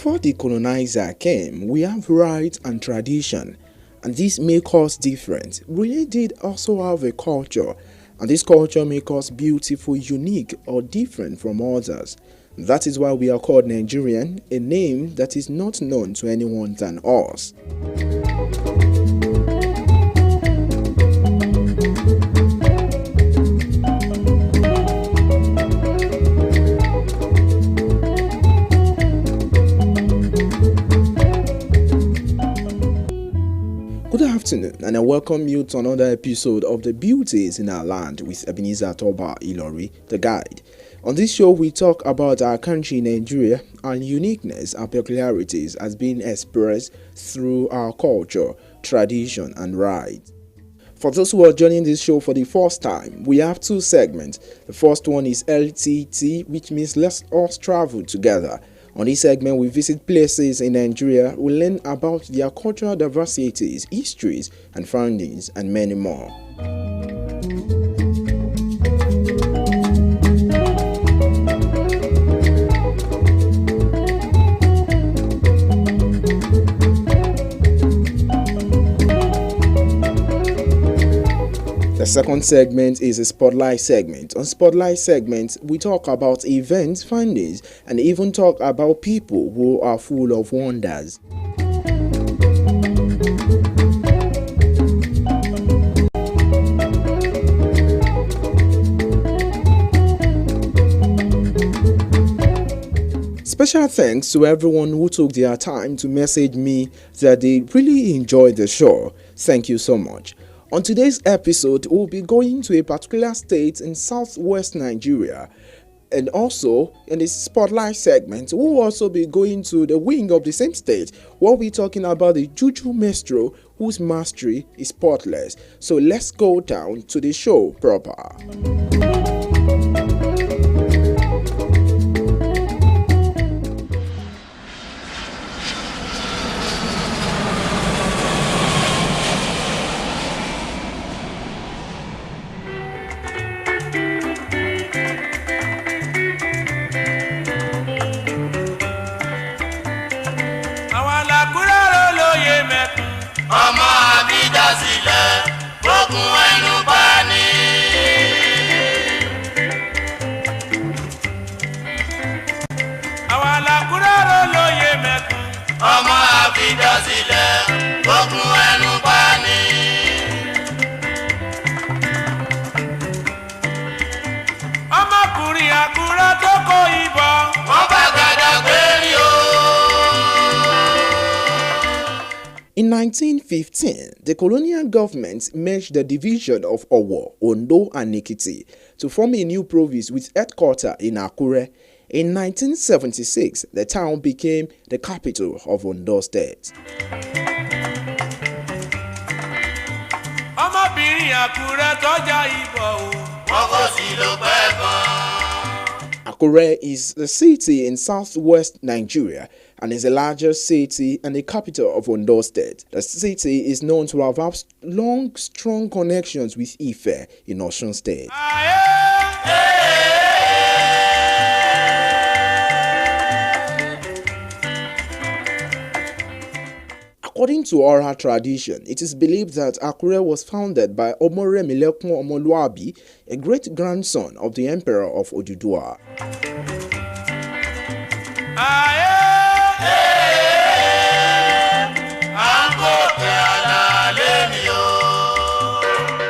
before the colonizer came, we have rites and tradition, and this make us different. We did also have a culture, and this culture make us beautiful, unique, or different from others. That is why we are called Nigerian, a name that is not known to anyone than us. Good afternoon, and I welcome you to another episode of the Beauties in Our Land with Ebenezer Toba Ilori, the guide. On this show, we talk about our country, Nigeria, and uniqueness and peculiarities as being expressed through our culture, tradition, and rites. For those who are joining this show for the first time, we have two segments. The first one is LTT, which means Let's Us Travel Together. On this segment, we visit places in Nigeria, we learn about their cultural diversities, histories, and findings, and many more. The second segment is a spotlight segment. On spotlight segment, we talk about events, findings, and even talk about people who are full of wonders. Special thanks to everyone who took their time to message me that they really enjoyed the show. Thank you so much. On today's episode, we'll be going to a particular state in southwest Nigeria. And also, in this spotlight segment, we'll also be going to the wing of the same state. We'll be talking about the Juju Maestro, whose mastery is spotless. So let's go down to the show proper. In 1915, the colonial government merged the division of Owo, Ondo, and Ekiti to form a new province with headquarters in Akure. In 1976, the town became the capital of Ondo State. Akure is the city in southwest Nigeria and is the largest city and the capital of Ondo State. The city is known to have long, strong connections with Ife in Osun State. According to oral tradition, it is believed that Akure was founded by Omore Milekun Omoluabi, a great-grandson of the Emperor of Oduduwa.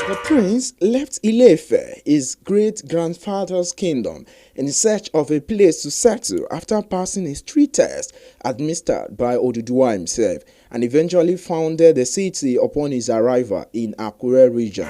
The prince left Ile-Ife, his great-grandfather's kingdom, in search of a place to settle after passing a street test administered by Oduduwa himself, and eventually founded the city upon his arrival in Akure region.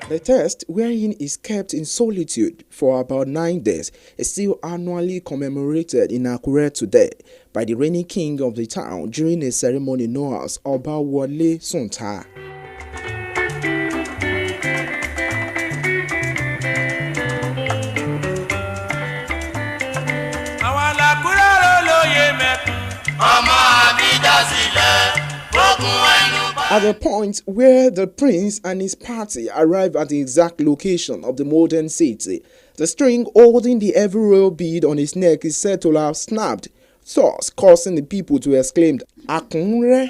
The test, wherein is kept in solitude for about 9 days, is still annually commemorated in Akure today by the reigning king of the town during a ceremony known as Oba Wole Sunta. At the point where the prince and his party arrive at the exact location of the modern city, the string holding the heavy royal bead on his neck is said to have snapped, thus causing the people to exclaim, Akunre.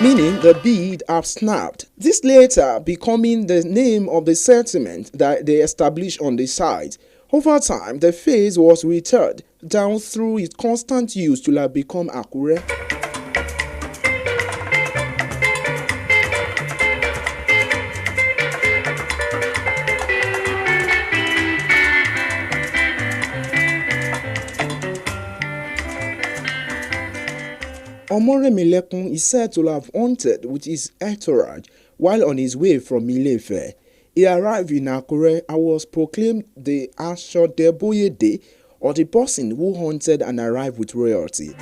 Meaning the bead have snapped. This later becoming the name of the settlement that they established on the site. Over time, the phrase was returned down through its constant use to have become Akure. Omoremilekun is said to have hunted with his entourage while on his way from Ile-Ife. He arrived in Akure and was proclaimed the Ashodeboyede, or the person who hunted and arrived with royalty.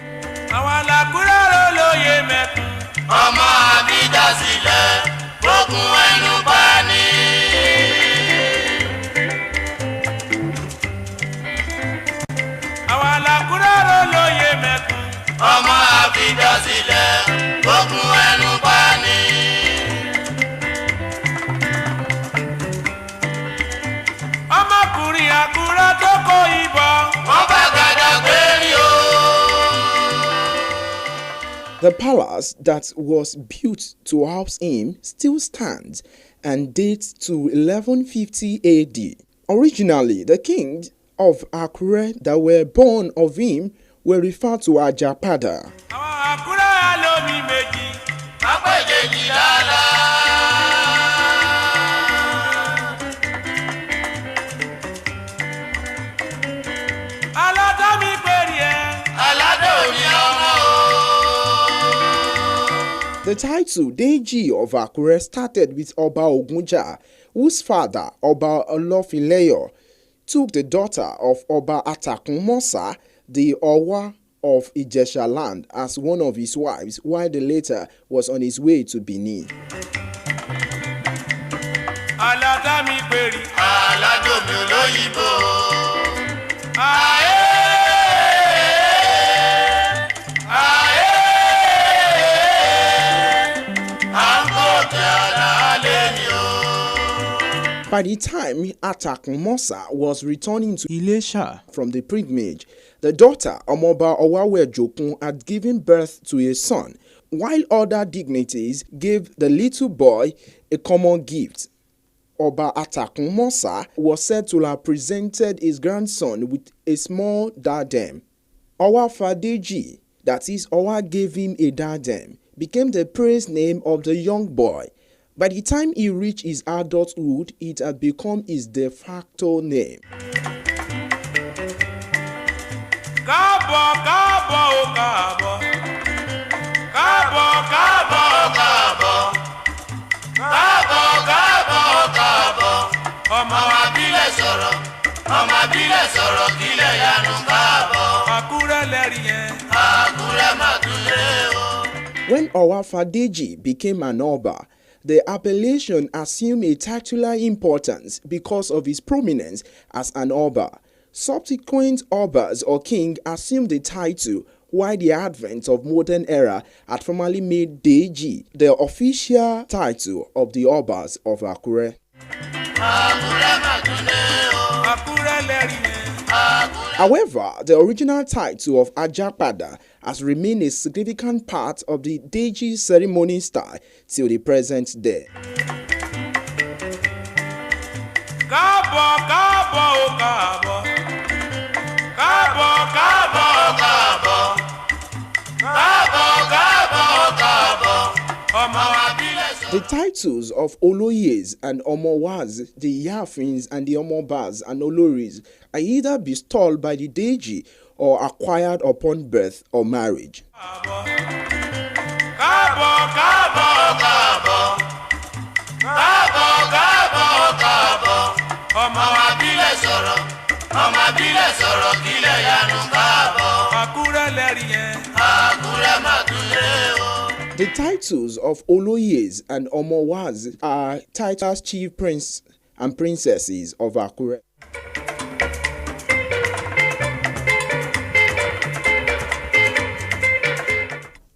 The palace that was built to house him still stands and dates to 1150 AD. Originally, the kings of Akure that were born of him were referred to as Ajapada. The title Deji of Akure started with Oba Ogunja, whose father, Oba Olofileyo, took the daughter of Oba Atakunmosa, the Owa of Ijesha land, as one of his wives, while the latter was on his way to Benin. By the time Atakunmosa was returning to Ilesha from the pilgrimage, the daughter Omoba Owawe Jokun had given birth to a son, while other dignitaries gave the little boy a common gift. Oba Atakunmosa was said to have presented his grandson with a small diadem. Owa Fadeji, that is, Owa gave him a diadem, became the praise name of the young boy. By the time he reached his adulthood, it had become his de facto name. When Owa Fadeji became an Oba, the appellation assumed a titular importance because of his prominence as an Oba. Subsequent Obas or king assumed the title, while the advent of modern era had formerly made Deji the official title of the Obas of Akure. However, the original title of Ajapada has remained a significant part of the Deji ceremony style till the present day. The titles of Oloyes and Omowaz, the Yafins and the Omobas and Oloris, are either bestowed by the Deji or acquired upon birth or marriage. ọmọ bílẹ̀ sọ̀rọ̀ kílẹ̀ yanu káàbọ̀. Àkúrẹ́ lẹ́rìí yẹn. Àkúrẹ́ má tún lé o. The titles of Oloyes and Omowaz are titles chief prince and princesses of Akure.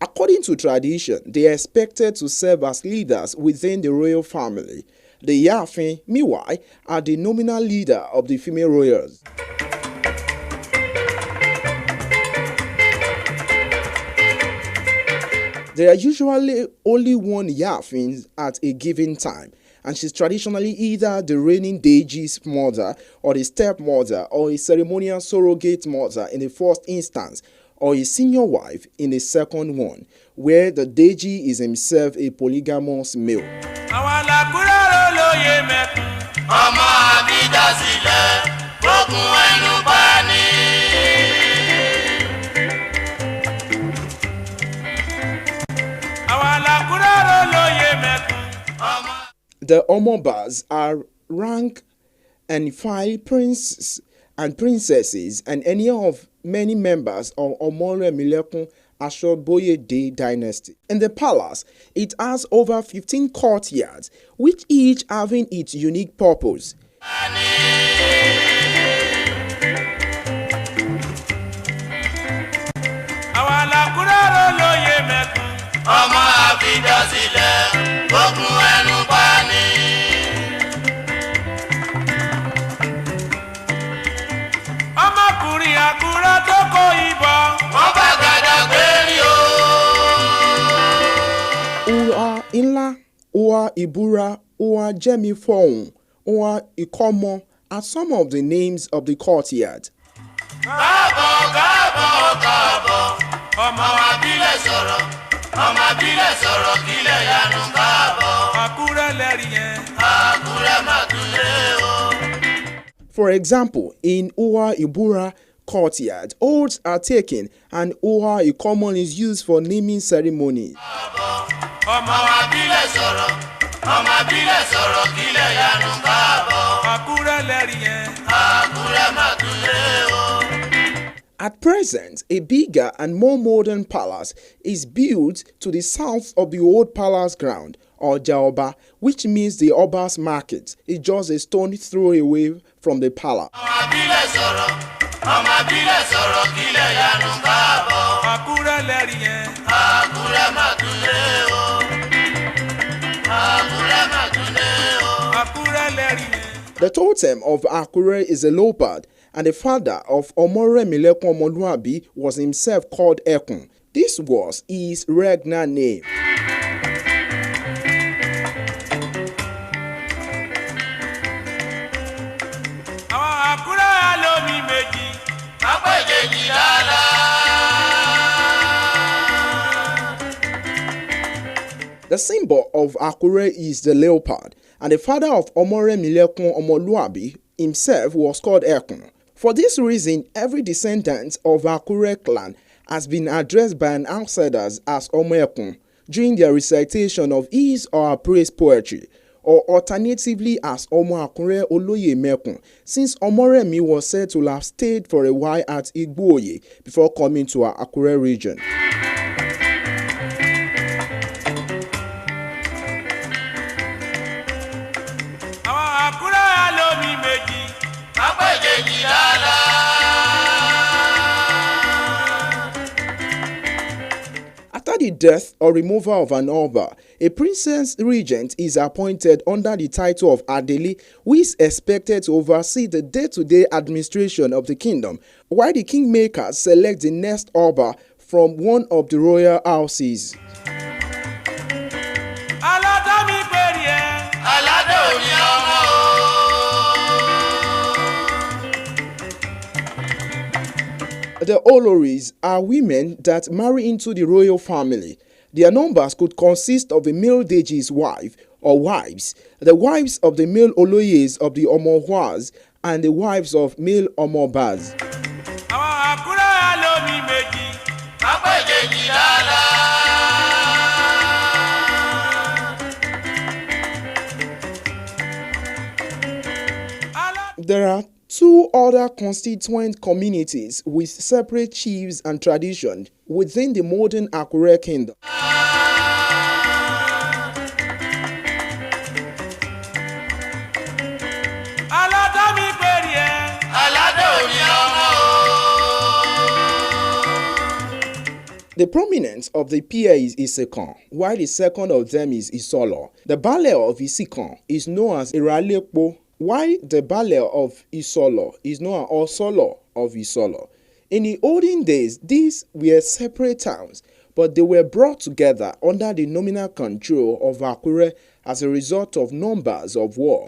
According to tradition, they are expected to serve as leaders within the royal family. The Yafin, meanwhile, are the nominal leader of the female royals. There are usually only one Yafin at a given time, and she's traditionally either the reigning Deji's mother or the stepmother or a ceremonial surrogate mother in the first instance, or a senior wife in the second one, where the Deji is himself a polygamous male. The Omobas are rank and file princes and princesses and any of many members of Omore Milekun Ashoboyede dynasty. In the palace, it has over 15 courtyards, which each having its unique purpose. Ua Inla, Ua Ibura, Ua Jemifoun, Ua Ikomo are some of the names of the courtyard. For example, in Ua Ibura courtyard, oaths are taken and Ua Ikomo is used for naming ceremonies. At present, a bigger and more modern palace is built to the south of the old palace ground, or Jaoba, which means the Oba's market. It's just a stone throw away from the palace. The totem of Akure is a leopard, and the father of Omore Milekun Omoluabi was himself called Ekun. This was his regnal name. The symbol of Akure is the leopard, and the father of Omore Milekun Omoluabi himself was called Ekun. For this reason, every descendant of Akure clan has been addressed by an outsider as Omekun during their recitation of his or her praise poetry, or alternatively as Omo Akure Oloye Mekun, since Omoremi was said to have stayed for a while at Igboye before coming to our Akure region. After the death or removal of an Oba, a princess regent is appointed under the title of Adeli, who is expected to oversee the day-to-day administration of the kingdom, while the kingmakers select the next Oba from one of the royal houses. The Oloris are women that marry into the royal family. Their numbers could consist of a male Deji's wife or wives, the wives of the male Oloyes of the Omohuas, and the wives of male Omobas. There are two other constituent communities with separate chiefs and traditions within the modern Akure kingdom. The prominence of the peer is Isekan, while the second of them is Isolo. The Baale of Isekan is known as Iralepo, while the Baale of Isolo is known as Osolo of Isolo. In the olden days, these were separate towns, but they were brought together under the nominal control of Akure as a result of numbers of war.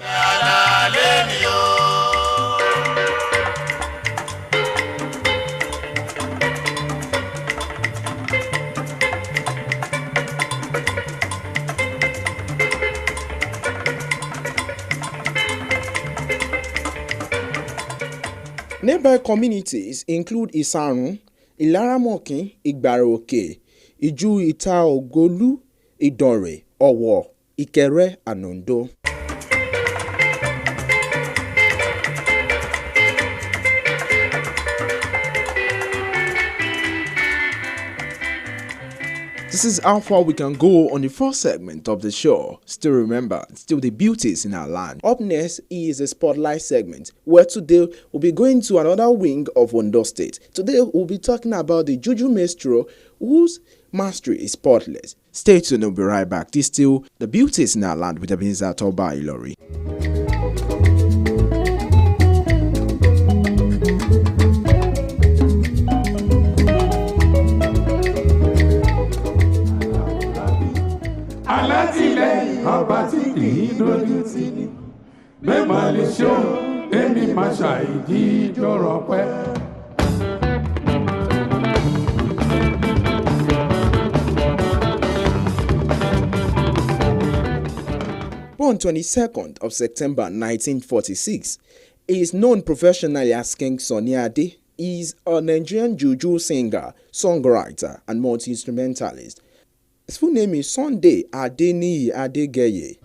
Nearby communities include Isarun, Ilaramokin, Igbaroke, Iju Ita Ogolu, Idore, Owo, Ikere, and Ondo. This is how far we can go on the first segment of the show. Still remember, still the beauties in our land. Up next is a spotlight segment where today we'll be going to another wing of Ondo State. Today we'll be talking about the Juju Maestro whose mastery is spotless. Stay tuned, we'll be right back. This is still the beauties in our land with Ebenezer Toba Ilori. Alátìlẹ́yìn ọba tí kì í dojú tì ní mẹ́mọ̀ lè ṣó èmi máa ṣàìdí jọ̀rọ̀ pẹ́. Born 22nd of September 1946, he is known professionally as King Sunny Ade. He is a Nigerian juju singer, songwriter, and multi-instrumentalist. His full name is Sunday Adeniyi Adegeye.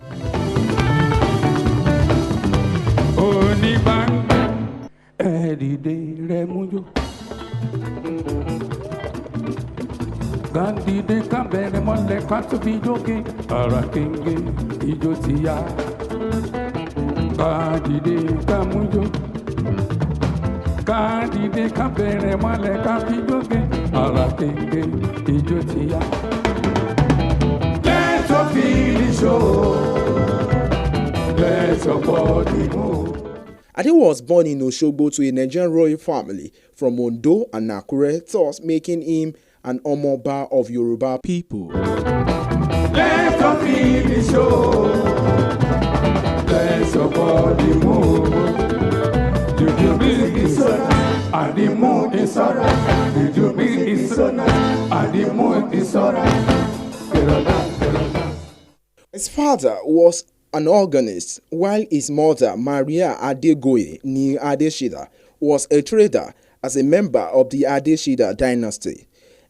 Onígbàgbọ́ ẹ̀dìdè rẹ̀ mújó. Gandide kábẹ̀rẹ̀ mọ́lẹ̀ ká tó fi jókè. Ara kéńgé ijó ti yá. Gandide ká mújó. Gandide kábẹ̀rẹ̀ mọ́lẹ̀ ká fi jókè. Ara kéńgé ijó ti yá. Let your body move. Ade was born in Oshogbo to a Nigerian royal family from Ondo and Akure, thus making him an Omoba of Yoruba people. Let your feelings show. Let your body move. You mean it's so nice, and the moon is alright. Did you mean it's so nice, and the moon is alright? His father was an organist, while his mother, Maria Adegoye ni Adeshida, was a trader as a member of the Adeshida dynasty.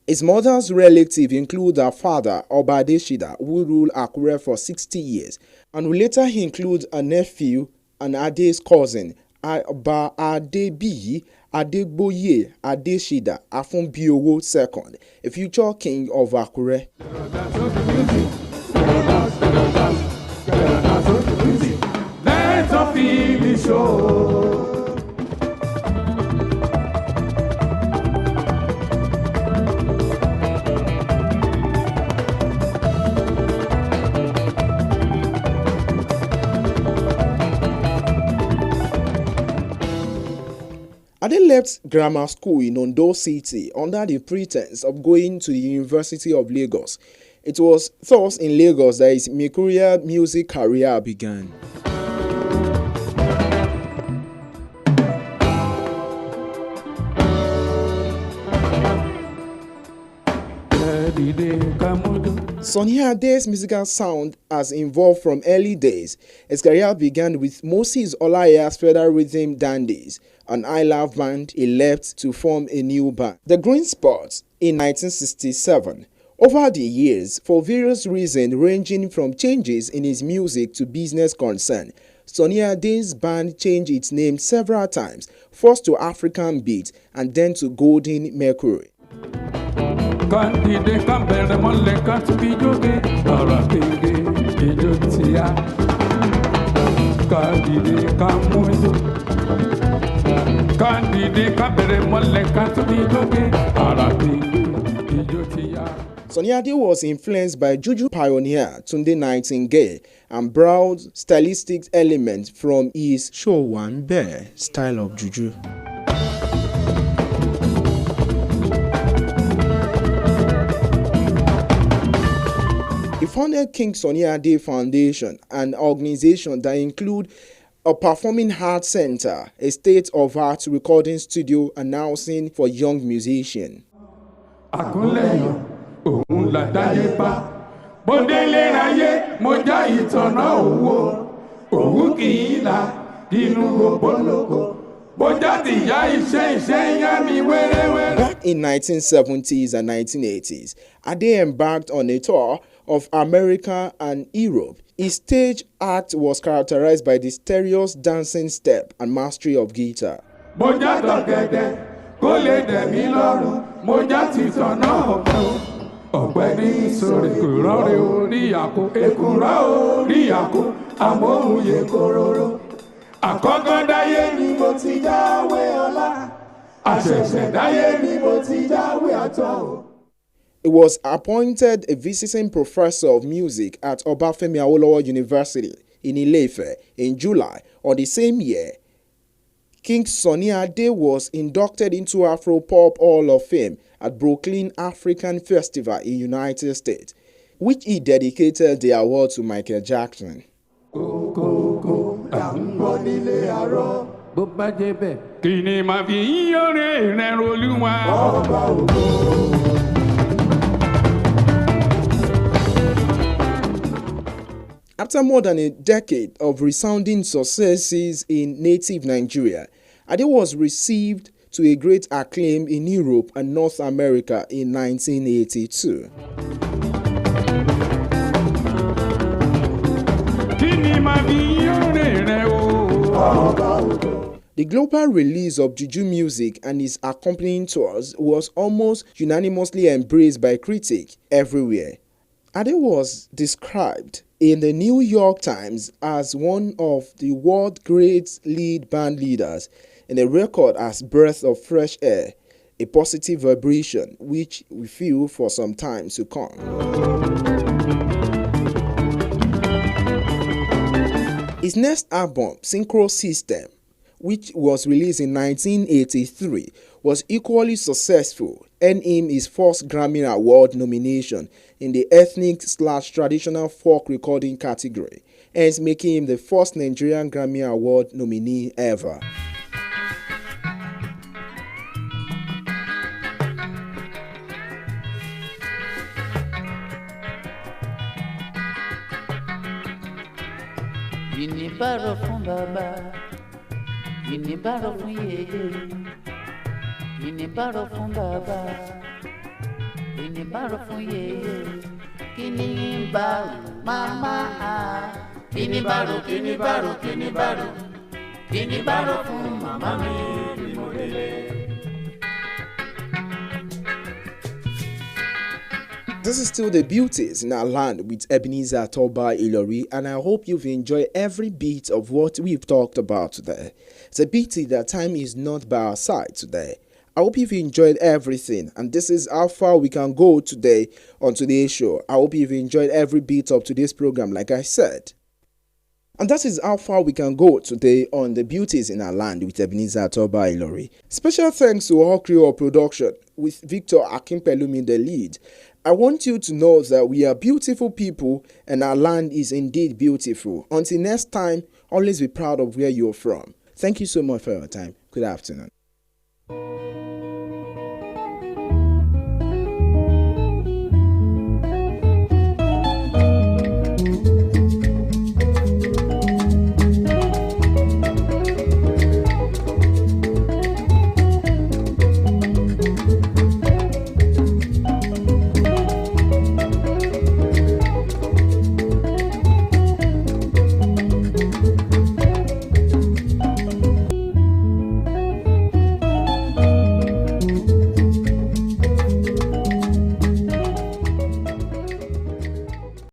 His mother's relatives include her father, Oba Adeshida, who ruled Akure for 60 years, and later he includes a nephew and Ade's cousin, Oba Adebiyi Adegboye Adeshida Afunbiowo II, a future king of Akure. Let your feelings show. Ade left grammar school in Ondo City under the pretense of going to the University of Lagos. It was thus in Lagos that his mercurial music career began. Sunny Ade's musical sound has evolved from early days. His career began with Moses Olaya's Federal Rhythm Dandies, an I Love band. He left to form a new band, The Green Spots, in 1967. Over the years, for various reasons ranging from changes in his music to business concern, Sunny Ade's band changed its name several times, first to African Beat and then to Golden Mercury. Sunny Ade was influenced by Juju pioneer Tunde Nightingale and borrowed stylistic elements from his Showan Bear style of Juju. He founded King Sunny Ade Foundation, an organization that includes a performing arts center, a state-of-art recording studio, and housing for young musicians. Back in 1970s and 1980s, Ade embarked on a tour of America and Europe. His stage act was characterized by the stereos dancing step and mastery of guitar. He was appointed a visiting professor of music at Obafemi Awolowo University in Ile-Ife in July of the same year. King Sunny Ade was inducted into Afropop Hall of Fame at Brooklyn African Festival in United States, which he dedicated the award to Michael Jackson. After more than a decade of resounding successes in native Nigeria, Ade was received to a great acclaim in Europe and North America in 1982. The global release of Juju music and its accompanying tours was almost unanimously embraced by critics everywhere. Ade was described in the New York Times as one of the world's great lead band leaders, and a record as breath of fresh air, a positive vibration which we feel for some time to come. His next album, Synchro System, which was released in 1983, was equally successful, earning him his first Grammy Award nomination in the ethnic/traditional folk recording category, hence making him the first Nigerian Grammy Award nominee ever. Inibaro fún bàbá, inibaro fún yèyé, inibaro fún bàbá, inibaro fún yèyé, kinibaro mama, kinibaro, kinibaro, kinibaro, kinibaro fún mama mi bí mo délé. This is still the beauties in our land with Ebenezer Toba Ilori, and I hope you've enjoyed every bit of what we've talked about today. It's a pity that time is not by our side today. I hope you've enjoyed everything, and this is how far we can go today on today's show. I hope you've enjoyed every bit of today's program, like I said. And that is how far we can go today on the beauties in our land with Ebenezer Toba Ilori. Special thanks to all crew of production with Victor Akimpelumi in the lead. I want you to know that we are beautiful people and our land is indeed beautiful. Until next time, always be proud of where you're from. Thank you so much for your time. Good afternoon.